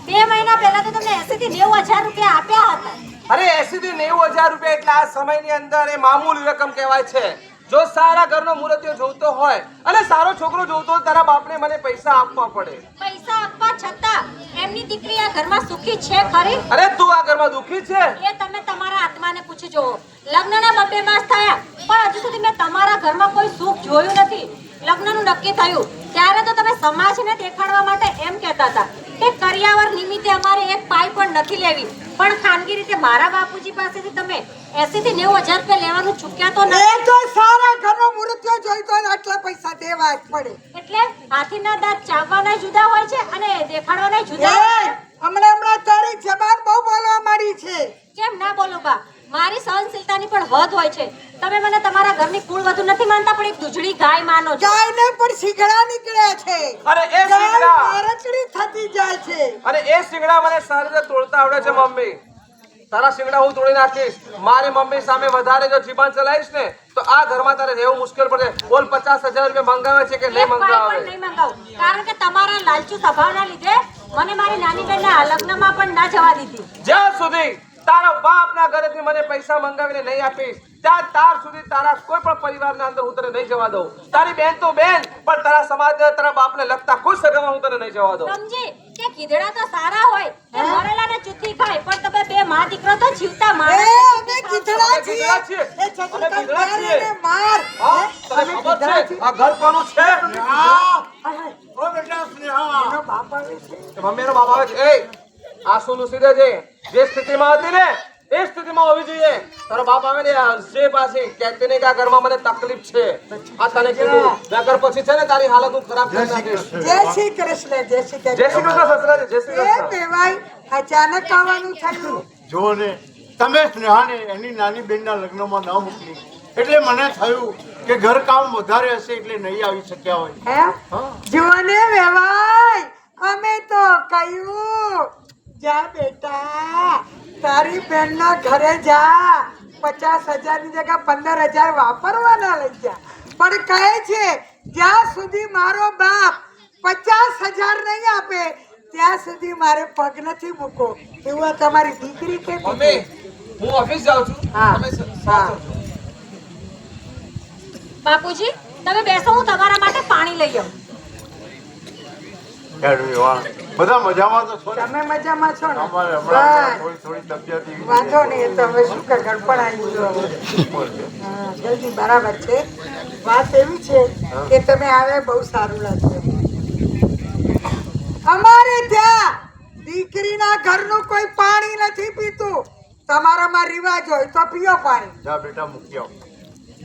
2 મહિના પહેલા તો તમને 80 થી 90,000 રૂપિયા આપ્યા હતા. અરે 80 થી 90,000 રૂપિયા એટલે આ સમયની અંદર એ મામૂલી રકમ કહેવાય છે. જો સારા ઘરનો મૂર્તિઓ જોઈતો હોય અને સારો છોકરો જોઈતો હોય તારા બાપને મને પૈસા આપવા પડે. પૈસા આપવા છતાં એમની દીકરી આ ઘરમાં સુખી છે ખરી? અરે તું આ ઘરમાં દુખી છે? એ તમે તમારા આત્માને પૂછી જુઓ. લગ્નના 2 માસ થયા પણ હજુ સુધી મેં તમારા ઘરમાં કોઈ સુખ જોયું નથી. લગ્નનું નક્કી થયું ત્યારે તો તમે સમાજને દેખાડવા માટે એમ કહેતા હતા કે કરિયાવર નિમિત્તે અમારે એક પાઈ પણ નથી લેવી, પણ ખાનગી રીતે મારા બાપુજી પાસેથી તમે 80 થી 90,000 રૂપિયા લેવાનું ચૂક્યા તો નથી. એ તો સારા ઘરનો મૂર્તિઓ જોઈતો હોય આટલા પૈસા દેવા જ પડે. એટલે હાથીના દાંત ચાવવાના જુદા હોય છે અને દેખાડવાના જુદા હોય છે. હમણાં તારી જબાન બહુ બોલવા માંડી છે. કેમ ના બોલો બા? મારી સહનશીલતાની પણ હદ હોય છે. તમે મને તમારા ઘરની કુળવધુ નથી માનતા પણ એક દૂધળી ગાય માનો છો. ગાય ને પણ શીંગડા નીકળે છે. અરે એ શીંગડા મારકડી થતી જાય છે. અને એ શીંગડા મને સારી રીતે તોડતા આવડે છે મમ્મી. તારા શીંગડા હું તોડી નાખીશ. મારી મમ્મી સામે વધારે જો જીભાન ચલાવીશ ને તો આ ઘરમાં તારે રહેવું મુશ્કેલ પડે. બોલ 50,000 રૂપિયા મંગાવે છે કે નહીં મંગાવે? નહીં મંગાવું, કારણ કે તમારા લાલચુ સ્વભાવના લીધે મને મારી નાની બહેનના લગ્નમાં પણ ના જવા દીધી. જ્યાં સુધી તારા બાપના ઘરેથી મને પૈસા મંગાવીને નહીં આપીશ ત્યાં તાર સુધી તારા કોઈ પણ પરિવારના અંદર હું તને નહીં જવા દઉં. તારી બેન તો બેન પણ તારા સમાજને તારા બાપને લગતા કોઈ સગામાં હું તને નહીં જવા દઉં. સમજી કે કીધડા તો સારા હોય એ મરેલાને ચૂથી ખાય પણ તમે બે માં દીકરો તો જીવતા માણસ અમે કીધડા છીએ. એ ચતુરકામ કરીને માર. હા, તને ખબર છે આ ઘર કોનું છે? ઓ બેટા સ્નેહા, એનો બાપ આવે છે. મમ્મીનો બાપ આવે છે. એ આ શું સીધે છે જે સ્થિતિમાં હતી ને એ સ્થિતિમાં હોવી જોઈએ. તારો બાપ આવે ને જે પાસે કહેતી નહીં કે આ ઘરમાં મને તકલીફ છે. આ તને કીધું નગર પછી છે ને તારી હાલત હું ખરાબ કરી નાખીશ. જય શ્રી કૃષ્ણ. જય શ્રી જય શ્રી કૃષ્ણ. કૃષ્ણ સસરા, જય શ્રી એ કૃષ્ણ. કહેવાય અચાનક આવવાનું થયું. જુઓ ને તમે સ્નેહાને એની નાની બેનના લગ્નમાં ન મોકલી એટલે મને થયું કે ઘર કામ વધારે હશે એટલે નહીં આવી શક્યા હોય. હે જુઓને વેવાય અમે તો કહ્યું જા બેટા તારી બેનના ઘરે જા 50,000 ની જગ્યા 15,000 વાપરવાના લઈ જા. પણ કહે છે જ્યાં સુધી મારો બાપ 50,000 નહીં આપે ત્યાં સુધી મારે પગ નથી મૂકો. એવું આ તમારી દીકરી કહેતી મમ્મી હતી. હું ઓફિસ જાઉં છું. હા. તમે હા. બાપુજી તમે બેસો, હું તમારા માટે પાણી લઈ આવું. યાર વાહ, બધા મજામાં તો છો ને? તમે મજામાં છો ને? અમારે હમણાં બસ. થોડી તબિયત એવી વાંધો નહીં. એ તો હવે શું કે ગડપણ આવી ગયો હવે. છે. હા, જલ્દી બરાબર છે. વાત એવી છે કે તમે આવે બહુ સારું લાગ્યું. અમારે ત્યાં દીકરીના ઘરનું કોઈ પાણી નથી પીતું. તમારામાં રિવાજ હોય તો પીઓ પાણી. જા બેટા મૂકી આવ.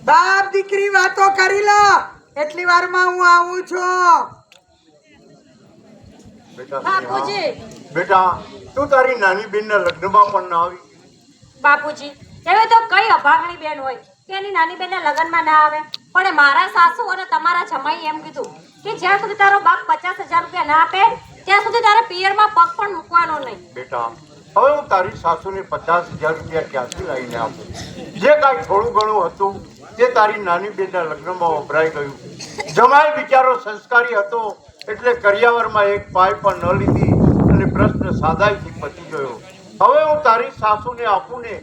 બાપ દીકરી વાતો કરી લો. એટલી વારમાં હું આવું છું. બેટા બાપુજી. સ્નેહા, બેટા તું તારી નાની બેનના લગ્નમાં પણ ના આવી. બાપુજી એવી તો કઈ અભાગણી બેન હોય કે એની નાની બેનના લગ્નમાં ના આવે, પણ એ મારા સાસુ અને તમારા જમાઈ એમ કીધું કે જ્યાં સુધી તારો બાપ 50,000 રૂપિયા ના આપે ત્યાં સુધી તારે પિયરમાં પગ પણ મૂકવાનો નહીં. બેટા હવે હું તારી સાસુને 50,000 રૂપિયા ક્યાંથી લાવીને આપું? જે કાંઈ થોડું ઘણું હતું તે તારી નાની બેનના લગ્નમાં વપરાઈ ગયું. જમાઈ બિચારો સંસ્કારી હતો એટલે કરિયાવરમાં એક પાય પણ ન લીધી અને પ્રશ્ન સાદાઈથી પતી ગયો. હવે હું તારી સાસુને આપું ને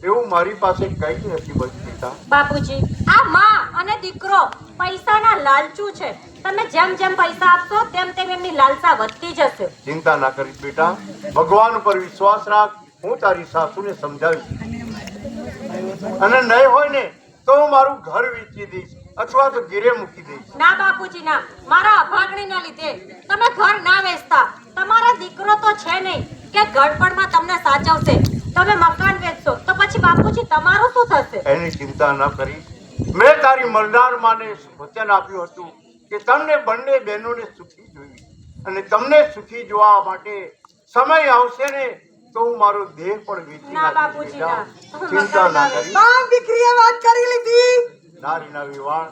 એવું મારી પાસે કઈ નથી બસ બેટા. બાપુજી આ માં અને દીકરો પૈસાના લાલચુ છે. તમે જેમ જેમ પૈસા આપશો તેમ તેમ એમની લાલસા વધતી જશે. ચિંતા ના કરીશ બેટા, ભગવાન ઉપર વિશ્વાસ રાખ. હું તારી સાસુને સમજાવીશ અને નહીં હોય ને તો હું મારું ઘર વેચી દઈશ અથવા તો ગીરે મૂકી દઈશ. ના બાપુજી ના, મારા અભાગણીના લીધે તમે ઘર ના વેચતા. તમારા દીકરો તો છે નહીં કે ગડપણમાં તમને સાચવશે. તમે મકાન વેચશો તો પછી બાપુજી તમારું શું થશે? એની ચિંતા ન કરીશ. મેં તારી મરનાર માને વચન આપ્યું હતું કે તમને બંને બહેનોને સુખી જોઈ અને તમને સુખી જોવા માટે સમય આવશે ને તો હું મારો દેહ પણ વેચી ના નાખીશ બાપુજી, બેટા. ના. ચિંતા ના કરીશ. બાપ દીકરીએ વાત કરી લીધી. નારીના વિવાહ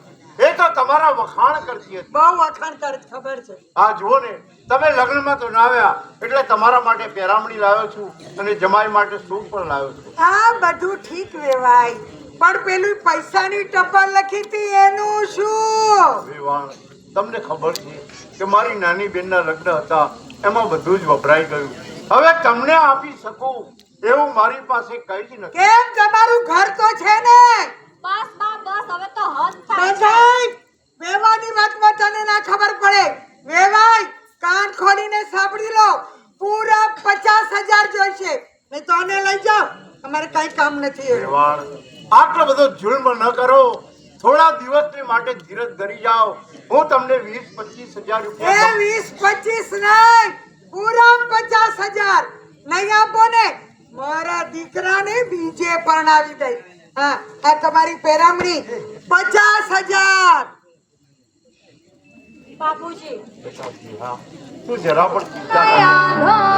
એ તો તમારા વખાણ કરતી હતી. બહુ વખાણ કરે છે, ખબર છે. આ જુઓ ને તમે લગ્નમાં તો ના આવ્યા એટલે તમારા માટે પેરામણી લાવ્યો છું અને જમાઈ માટે સૂપ પણ લાવ્યો છું. આ બધું ઠીક વેવાય પણ પેલું પૈસાની ટપાલ લખી હતી એનું શું? વિવાહ તમને ખબર છે કે મારી નાની બેનના લગ્ન હતા એમાં બધું જ વપરાઈ ગયું. હવે તમને આપી શકું એવું મારી પાસે કઈ જ નથી. કેમ તમારું ઘર તો છે ને? બસ બા બસ, હવે તો હદ થાય છે. બધાય વેવાની વાતમાં તને ના ખબર પડે. વેવાય કાન ખોલીને સાંભળી લો, પૂરા 50,000 જોઈશે. નહીં તો આને લઈ જાઓ, અમારે કઈ કામ નથી એવું. વેવાણ, આટલો બધો જુલ્મ ન કરો. થોડા દિવસની માટે ધીરજ ધરી જાઓ. હું તમને 20-25,000 એ રૂપિયા 20-25 નહીં, પૂરા 50,000 નહીં આપો ને મારા દીકરાને બીજે પરણાવી દઈ. હા, આ તમારી પેરામણી 50,000. બાપુજી તું જરા પણ ચિંતા ન કર.